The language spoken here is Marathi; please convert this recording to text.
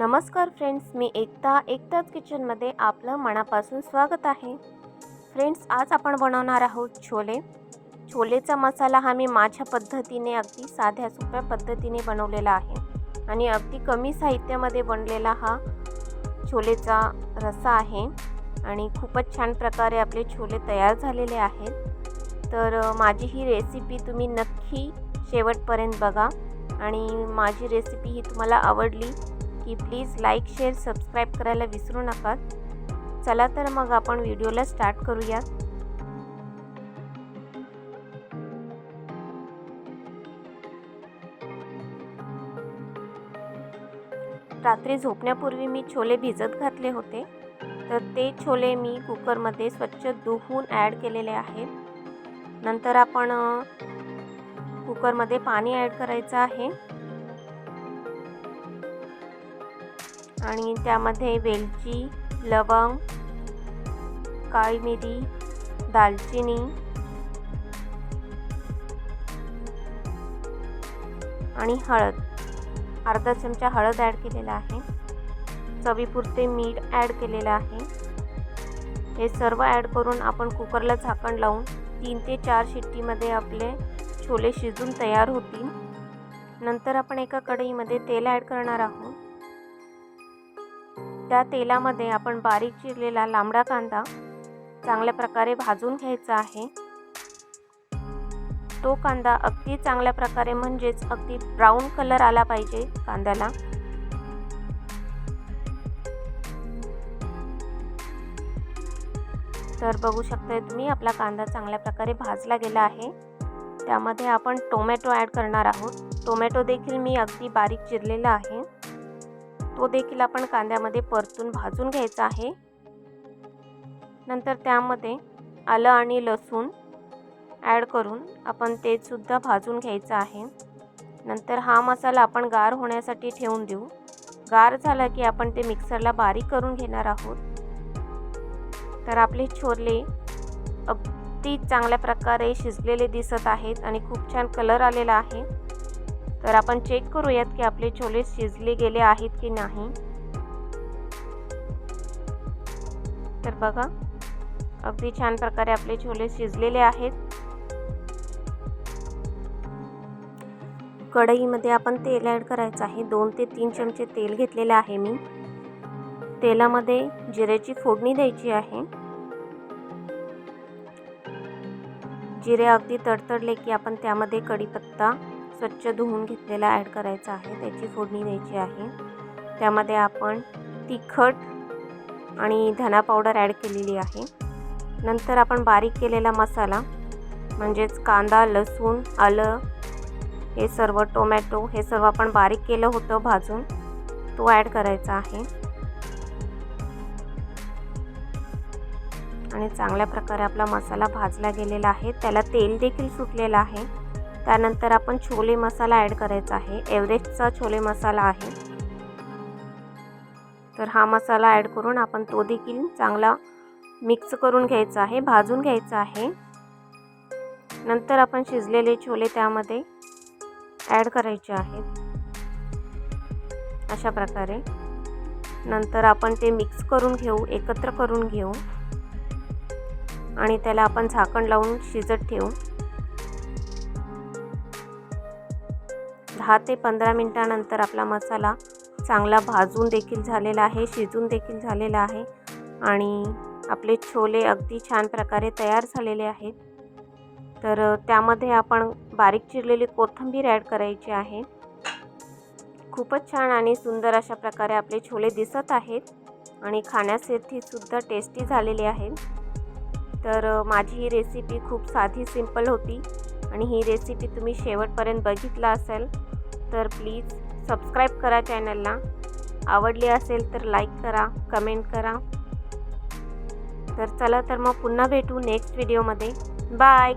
नमस्कार फ्रेंड्स, मी एकताच किचनमध्ये आपलं मनापासून स्वागत आहे। फ्रेंड्स, आज आपण बनवणार आहोत छोलेचा मसाला। हा मी माझ्या पद्धतीने अगदी साध्या सोप्या पद्धतीने बनवलेला आहे आणि अगदी कमी साहित्यामध्ये बनलेला हा छोलेचा रस्सा आहे आणि खूपच छान प्रकारे आपले छोले तयार झालेले आहेत। तर माझी ही रेसिपी तुम्ही नक्की शेवटपर्यंत बघा आणि माझी रेसिपी ही तुम्हाला आवडली की प्लीज लाईक, शेअर, सबस्क्राईब करायला विसरू नका। चला तर मग आपण व्हिडिओला स्टार्ट करूया। रात्री झोपण्यापूर्वी मी छोले भिजत घातले होते, तर ते छोले मी कुकरमध्ये स्वच्छ धुवून ॲड केलेले आहेत। नंतर आपण कुकरमध्ये पाणी ॲड करायचं आहे आणि त्यामध्ये वेलची, लवंग, काळी मिरी, दालचिनी आणि हळद, अर्धा चमचा हळद ॲड केलेला आहे। चवीपुरते मीठ ॲड केलेलं आहे। हे सर्व ॲड करून आपण कुकरला झाकण लावून 3 ते 4 शिट्टीमध्ये आपले छोले शिजून तयार होतील। नंतर आपण एका कढईमध्ये तेल ॲड करणार आहोत। त्या तेलामध्ये आपण बारीक चिरलेला लांबडा कांदा चांगल्या प्रकारे भाजून घ्यायचा आहे। तो कांदा अगदी चांगल्या प्रकारे म्हणजेच अगदी ब्राऊन कलर आला पाहिजे कांद्याला। तर बघू शकता तुम्ही आपला कांदा चांगल्या प्रकारे भाजला गेला आहे। त्यामध्ये आपण टोमॅटो ॲड करणार आहोत। टोमॅटो देखील मी अगदी बारीक चिरलेला आहे। तो देखील आपण कांद्यामध्ये परतून भाजून घ्यायचा आहे। नंतर त्यामध्ये आलं आणि लसूण ॲड करून आपण ते सुद्धा भाजून घ्यायचं आहे। नंतर हा मसाला आपण गार होण्यासाठी ठेवून देऊ। गार झाला की आपण ते मिक्सरला बारीक करून घेणार आहोत। तर आपले छोले अगदी चांगल्या प्रकारे शिजलेले दिसत आहेत आणि खूप छान कलर आलेला आहे। तर आपण चेक करूयात की आपले छोले शिजले गेले आहेत की नाही। तर बघा, अगदी छान प्रकारे आपले छोले शिजलेले आहेत। कढईमध्ये आपण तेल ॲड करायचं आहे। 2 ते 3 चमचे तेल घेतलेले आहे मी। तेलामध्ये जिऱ्याची फोडणी द्यायची आहे। जिरे अगदी तडतडले की आपण त्यामध्ये कढीपत्ता स्वच्छ धुवून घेतलेला ॲड करायचा आहे, त्याची फोडणी द्यायची आहे। त्यामध्ये आपण तिखट आणि धना पावडर ॲड केलेली आहे। नंतर आपण बारीक केलेला मसाला म्हणजेच कांदा, लसूण, आलं, हे सर्व, टोमॅटो, हे सर्व आपण बारीक केलं होतं भाजून, तो ॲड करायचा आहे आणि चांगल्या प्रकारे आपला मसाला भाजला गेलेला आहे। त्याला तेल देखील सुटलेलं आहे। त्यानंतर आपण छोले मसाला ॲड करायचा आहे। एव्हरेस्टचा छोले मसाला आहे। तर हा मसाला ॲड करून आपण तो देखील चांगला मिक्स करून घ्यायचा आहे, भाजून घ्यायचा आहे। नंतर आपण शिजलेले छोले त्यामध्ये ॲड करायचे आहेत अशा प्रकारे। नंतर आपण ते मिक्स करून घेऊ, एकत्र करून घेऊ आणि त्याला आपण झाकण लावून शिजत ठेवू। 10 ते 15 मिनिटांनंतर आपला मसाला चांगला भाजून देखील झालेला आहे, शिजून देखील झालेला आहे आणि आपले छोले अगदी छान प्रकारे तयार झालेले आहेत। तर त्यामध्ये आपण बारीक चिरलेली कोथिंबीर ॲड करायची आहे। खूपच छान आणि सुंदर अशा प्रकारे आपले छोले दिसत आहेत आणि खाण्यासाठी सुद्धा टेस्टी झालेले आहेत। तर माझी ही रेसिपी खूप साधी सिंपल होती आणि ही रेसिपी तुम्ही शेवटपर्यंत बघितला असेल तर प्लीज सबस्क्राईब करा चॅनलला। आवडली असेल तर लाईक करा, कमेंट करा। तर चला तर मग पुन्हा भेटू नेक्स्ट व्हिडिओमध्ये। बाय।